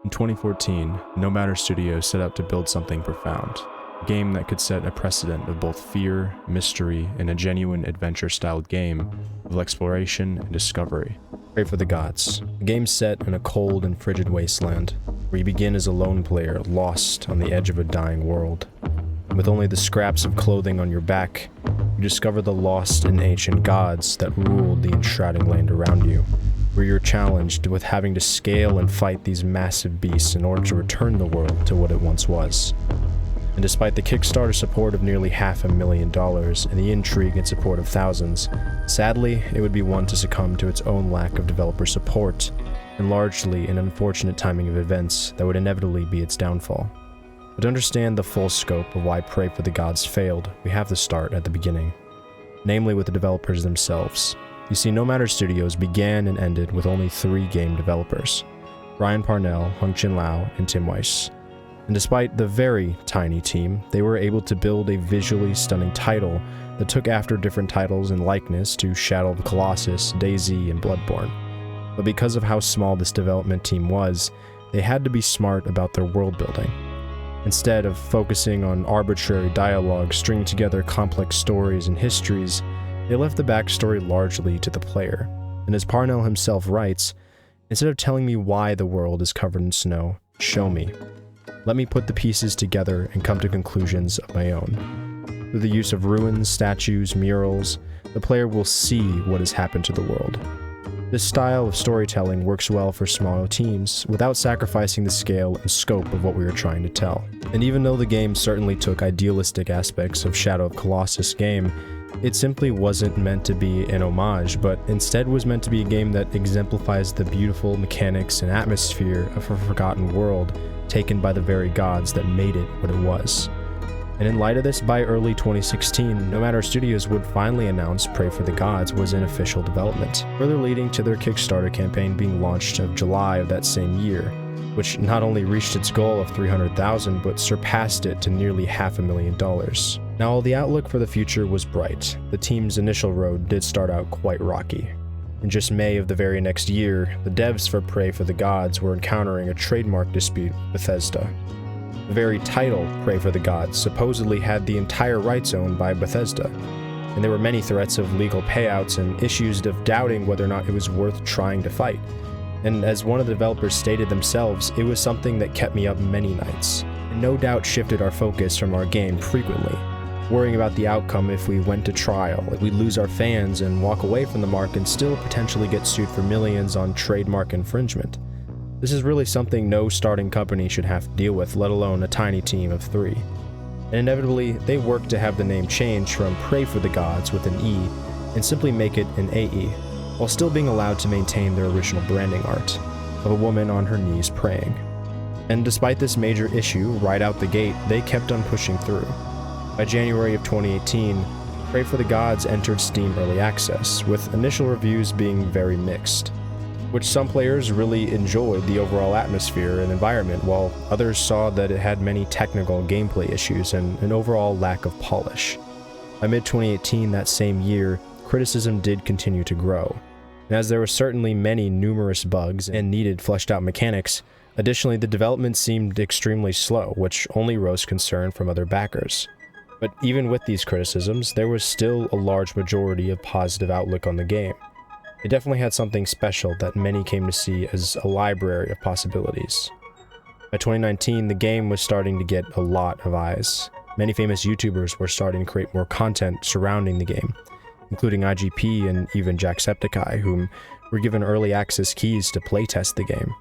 In 2014, No Matter Studios set out to build something profound, a game that could set a precedent of both fear, mystery, and a genuine adventure-styled game of exploration and discovery. Praey For the Gods, a game set in a cold and frigid wasteland, where you begin as a lone player lost on the edge of a dying world. And with only the scraps of clothing on your back, you discover the lost and ancient gods that ruled the enshrouding land around you, where you're challenged with having to scale and fight these massive beasts in order to return the world to what it once was. And despite the Kickstarter support of nearly $500,000 and the intrigue and support of thousands, sadly, it would be one to succumb to its own lack of developer support, and largely an unfortunate timing of events that would inevitably be its downfall. But to understand the full scope of why Praey For the Gods failed, we have to start at the beginning, namely with the developers themselves. You see, No Matter Studios began and ended with only 3 game developers: Brian Parnell, Hung-Chin Lau, and Tim Weiss. And despite the very tiny team, they were able to build a visually stunning title that took after different titles in likeness to Shadow of the Colossus, DayZ, and Bloodborne. But because of how small this development team was, they had to be smart about their world building. Instead of focusing on arbitrary dialogue, stringing together complex stories and histories, they left the backstory largely to the player. And as Parnell himself writes, "Instead of telling me why the world is covered in snow, show me. Let me put the pieces together and come to conclusions of my own." Through the use of ruins, statues, murals, the player will see what has happened to the world. This style of storytelling works well for smaller teams, without sacrificing the scale and scope of what we were trying to tell. And even though the game certainly took idealistic aspects of Shadow of Colossus game, it simply wasn't meant to be an homage, but instead was meant to be a game that exemplifies the beautiful mechanics and atmosphere of a forgotten world taken by the very gods that made it what it was. And in light of this, by early 2016, No Matter Studios would finally announce Praey For the Gods was in official development, further leading to their Kickstarter campaign being launched in July of that same year, which not only reached its goal of $300,000, but surpassed it to nearly $500,000. Now, while the outlook for the future was bright, the team's initial road did start out quite rocky. In just May of the very next year, the devs for Praey For the Gods were encountering a trademark dispute with Bethesda. The very title, Praey For the Gods, supposedly had the entire rights owned by Bethesda, and there were many threats of legal payouts and issues of doubting whether or not it was worth trying to fight. And as one of the developers stated themselves, it was something that kept me up many nights, and no doubt shifted our focus from our game frequently, worrying about the outcome if we went to trial, if we'd lose our fans and walk away from the mark and still potentially get sued for millions on trademark infringement. This is really something no starting company should have to deal with, let alone a tiny team of 3. And inevitably, they worked to have the name changed from Praey For the Gods with an E and simply make it an AE, while still being allowed to maintain their original branding art of a woman on her knees praying. And despite this major issue, right out the gate, they kept on pushing through. By January of 2018, Praey For the Gods entered Steam Early Access, with initial reviews being very mixed, which some players really enjoyed the overall atmosphere and environment, while others saw that it had many technical gameplay issues and an overall lack of polish. By mid-2018 that same year, criticism did continue to grow, and as there were certainly many numerous bugs and needed fleshed-out mechanics, additionally the development seemed extremely slow, which only rose concern from other backers. But even with these criticisms, there was still a large majority of positive outlook on the game. It definitely had something special that many came to see as a library of possibilities. By 2019, the game was starting to get a lot of eyes. Many famous YouTubers were starting to create more content surrounding the game, including IGP and even Jacksepticeye, whom were given early access keys to playtest the game.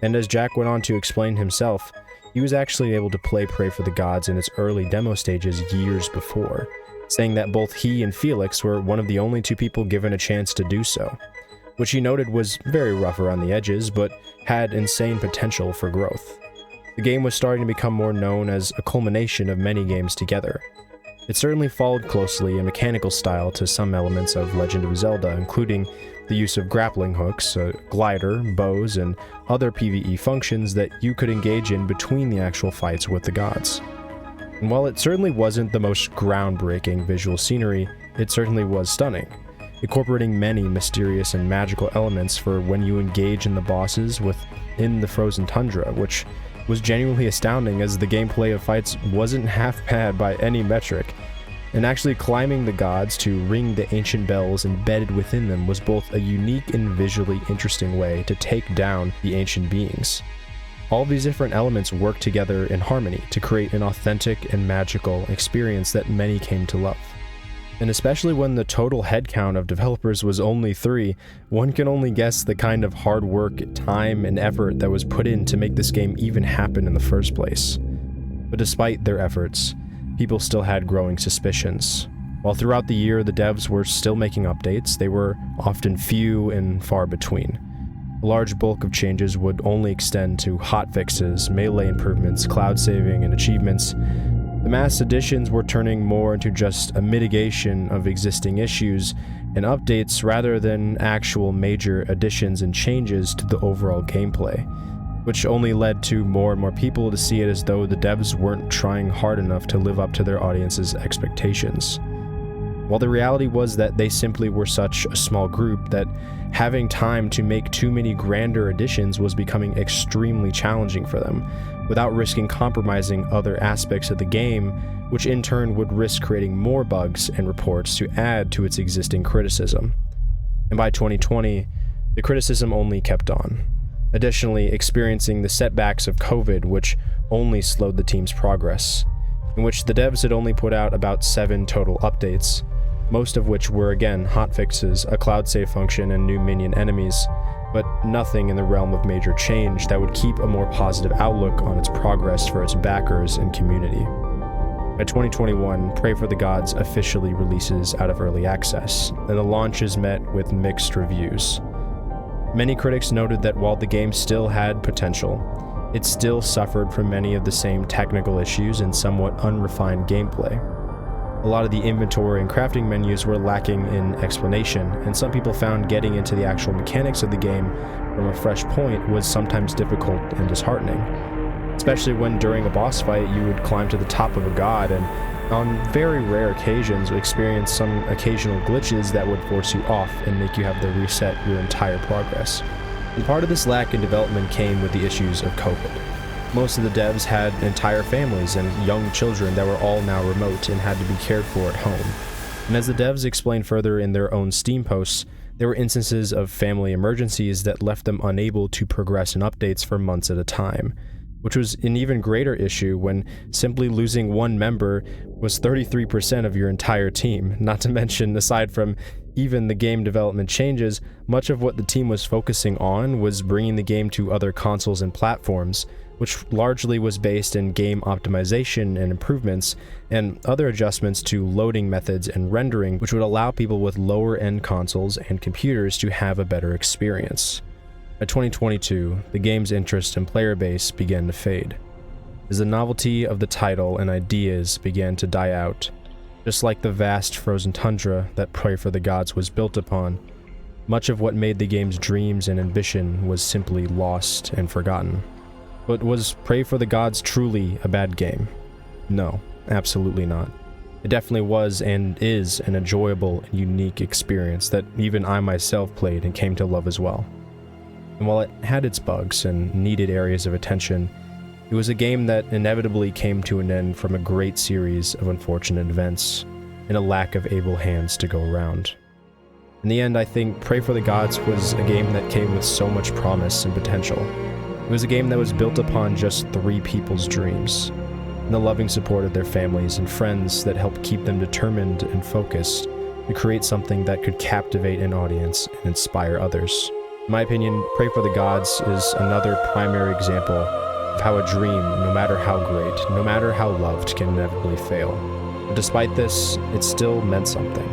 And as Jack went on to explain himself, he was actually able to play Praey For the Gods in its early demo stages years before, saying that both he and Felix were one of the only 2 people given a chance to do so, which he noted was very rough around the edges, but had insane potential for growth. The game was starting to become more known as a culmination of many games together. It certainly followed closely a mechanical style to some elements of Legend of Zelda, including the use of grappling hooks, a glider, bows, and other PvE functions that you could engage in between the actual fights with the gods. And while it certainly wasn't the most groundbreaking visual scenery, it certainly was stunning, incorporating many mysterious and magical elements for when you engage in the bosses with in the frozen tundra, which was genuinely astounding as the gameplay of fights wasn't half bad by any metric. And actually climbing the gods to ring the ancient bells embedded within them was both a unique and visually interesting way to take down the ancient beings. All these different elements work together in harmony to create an authentic and magical experience that many came to love. And especially when the total headcount of developers was only 3, one can only guess the kind of hard work, time, and effort that was put in to make this game even happen in the first place. But despite their efforts, people still had growing suspicions. While throughout the year the devs were still making updates, they were often few and far between. A large bulk of changes would only extend to hotfixes, melee improvements, cloud saving, and achievements. The mass additions were turning more into just a mitigation of existing issues and updates rather than actual major additions and changes to the overall gameplay, which only led to more and more people to see it as though the devs weren't trying hard enough to live up to their audience's expectations. While the reality was that they simply were such a small group that having time to make too many grander additions was becoming extremely challenging for them, without risking compromising other aspects of the game, which in turn would risk creating more bugs and reports to add to its existing criticism. And by 2020, the criticism only kept on. Additionally, experiencing the setbacks of COVID, which only slowed the team's progress, in which the devs had only put out about 7 total updates, most of which were again hotfixes, a cloud save function, and new minion enemies, but nothing in the realm of major change that would keep a more positive outlook on its progress for its backers and community. By 2021, Praey For the Gods officially releases out of early access, and the launch is met with mixed reviews. Many critics noted that while the game still had potential, it still suffered from many of the same technical issues and somewhat unrefined gameplay. A lot of the inventory and crafting menus were lacking in explanation, and some people found getting into the actual mechanics of the game from a fresh point was sometimes difficult and disheartening, especially when during a boss fight you would climb to the top of a god and on very rare occasions experience some occasional glitches that would force you off and make you have to reset your entire progress. And part of this lack in development came with the issues of COVID. Most of the devs had entire families and young children that were all now remote and had to be cared for at home. And as the devs explained further in their own Steam posts, there were instances of family emergencies that left them unable to progress in updates for months at a time, which was an even greater issue when simply losing one member was 33% of your entire team. Not to mention, aside from even the game development changes, much of what the team was focusing on was bringing the game to other consoles and platforms, which largely was based in game optimization and improvements, and other adjustments to loading methods and rendering, which would allow people with lower-end consoles and computers to have a better experience. By 2022, the game's interest and player base began to fade, as the novelty of the title and ideas began to die out. Just like the vast frozen tundra that Praey For the Gods was built upon, much of what made the game's dreams and ambition was simply lost and forgotten. But was Praey For the Gods truly a bad game? No, absolutely not. It definitely was and is an enjoyable and unique experience that even I myself played and came to love as well. And while it had its bugs and needed areas of attention, it was a game that inevitably came to an end from a great series of unfortunate events and a lack of able hands to go around. In the end, I think Praey For the Gods was a game that came with so much promise and potential. It was a game that was built upon just 3 people's dreams, and the loving support of their families and friends that helped keep them determined and focused to create something that could captivate an audience and inspire others. In my opinion, Praey For the Gods is another primary example of how a dream, no matter how great, no matter how loved, can inevitably fail. But despite this, it still meant something.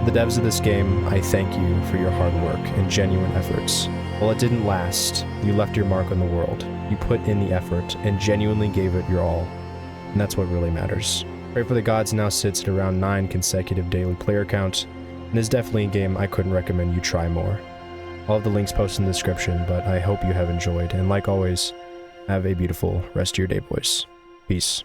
The devs of this game, I thank you for your hard work and genuine efforts. While it didn't last, you left your mark on the world. You put in the effort and genuinely gave it your all. And that's what really matters. Praey For the Gods now sits at around 9 consecutive daily player count, and is definitely a game I couldn't recommend you try more. I'll have the links posted in the description, but I hope you have enjoyed, and like always, have a beautiful rest of your day, boys. Peace.